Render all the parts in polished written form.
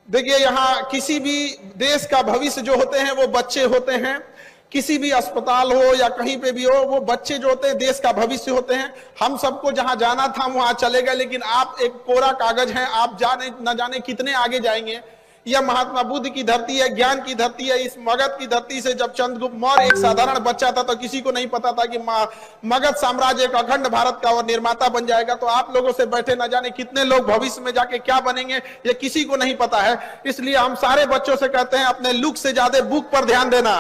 देखिए, यहाँ किसी भी देश का भविष्य जो होते हैं वो बच्चे होते हैं। किसी भी अस्पताल हो या कहीं पे भी हो, वो बच्चे जो होते हैं देश का भविष्य होते हैं। हम सबको जहां जाना था वहां चले गए, लेकिन आप एक कोरा कागज हैं, आप जाने न जाने कितने आगे जाएंगे। यह महात्मा बुद्ध की धरती है, ज्ञान की धरती है। इस मगध की धरती से जब चंद्रगुप्त मौर्य एक साधारण बच्चा था तो किसी को नहीं पता था कि मगध साम्राज्य एक अखंड भारत का और निर्माता बन जाएगा। तो आप लोगों से बैठे न जाने कितने लोग भविष्य में जाके क्या बनेंगे ये किसी को नहीं पता है। इसलिए हम सारे बच्चों से कहते हैं, अपने लुक से ज्यादा बुक पर ध्यान देना।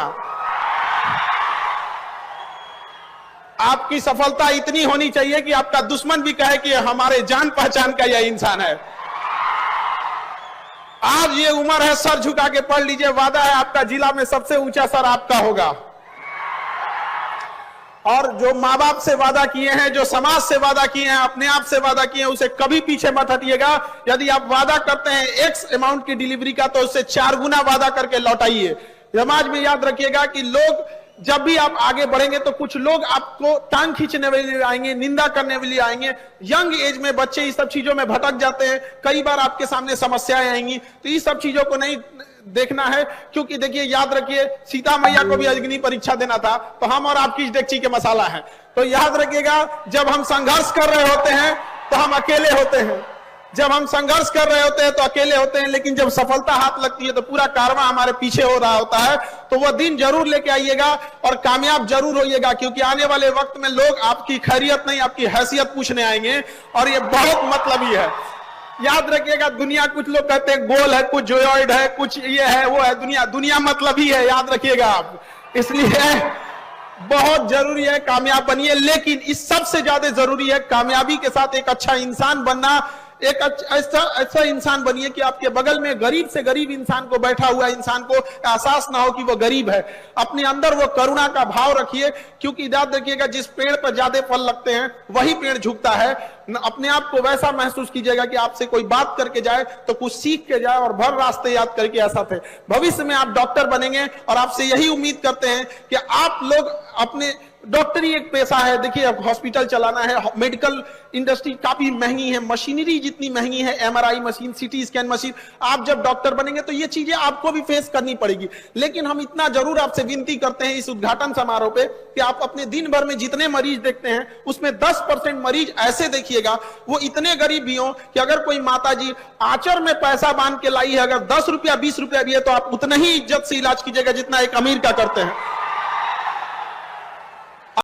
आपकी सफलता इतनी होनी चाहिए कि आपका दुश्मन भी कहे कि हमारे जान पहचान का यह इंसान है। आज ये उम्र है, सर झुका के पढ़ लीजिए। वादा है आपका जिला में सबसे ऊंचा सर आपका होगा। और जो माँ बाप से वादा किए हैं, जो समाज से वादा किए हैं, अपने आप से वादा किए हैं, उसे कभी पीछे मत हटिएगा। यदि आप वादा करते हैं एक्स अमाउंट की डिलीवरी का, तो उससे 4 गुना वादा करके लौटाइए। समाज में याद रखिएगा कि लोग जब भी आप आगे बढ़ेंगे तो कुछ लोग आपको टांग खींचने के लिए आएंगे, निंदा करने के लिए आएंगे। यंग एज में बच्चे इस सब चीजों में भटक जाते हैं, कई बार आपके सामने समस्याएं आएंगी। तो इस सब चीजों को नहीं देखना है, क्योंकि देखिए याद रखिए, सीता मैया को भी अग्नि परीक्षा देना था, तो हम और आपकी डेगची के मसाला है। तो याद रखिएगा, जब हम संघर्ष कर रहे होते हैं तो हम अकेले होते हैं। जब हम संघर्ष कर रहे होते हैं तो अकेले होते हैं, लेकिन जब सफलता हाथ लगती है तो पूरा कारवां हमारे पीछे हो रहा होता है। तो वह दिन जरूर लेके आइएगा और कामयाब जरूर होइएगा, क्योंकि आने वाले वक्त में लोग आपकी खैरियत नहीं, आपकी हैसियत पूछने आएंगे, और ये बहुत मतलबी है। याद रखिएगा, दुनिया, कुछ लोग कहते हैं गोल है, कुछ जोयॉइड है, कुछ ये है वो है। दुनिया मतलबी है, याद रखिएगा आप। इसलिए बहुत जरूरी है कामयाब बनिए, लेकिन इस सबसे ज्यादा जरूरी है कामयाबी के साथ एक अच्छा इंसान बनना। एक ऐसा इंसान बनिए कि आपके बगल में गरीब से गरीब इंसान को, बैठा हुआ इंसान को एहसास ना हो कि वो गरीब है। अपने अंदर वो करुणा का भाव रखिए, क्योंकि याद रखिएगा, जिस पेड़ पर ज्यादा फल लगते हैं वही पेड़ झुकता है। अपने आप को वैसा महसूस कीजिएगा कि आपसे कोई बात करके जाए तो कुछ सीख के जाए, और भर रास्ते याद करके ऐसा थे। भविष्य में आप डॉक्टर बनेंगे, और आपसे यही उम्मीद करते हैं कि आप लोग अपने, डॉक्टरी एक पेशा है। देखिए, हॉस्पिटल चलाना है, मेडिकल इंडस्ट्री काफी महंगी है, मशीनरी जितनी महंगी है, MRI machine, CT scan machine, आप जब डॉक्टर बनेंगे तो ये चीजें आपको भी फेस करनी पड़ेगी। लेकिन हम इतना जरूर आपसे विनती करते हैं इस उद्घाटन समारोह पे कि आप अपने दिन भर में जितने मरीज देखते हैं उसमें 10% मरीज ऐसे देखिएगा, वो इतने गरीब भी हो कि अगर कोई माता जी आंचर में पैसा बांध के लाई है, अगर 10 रुपया 20 रुपया भी है, तो आप उतना ही इज्जत से इलाज कीजिएगा जितना एक अमीर का करते हैं।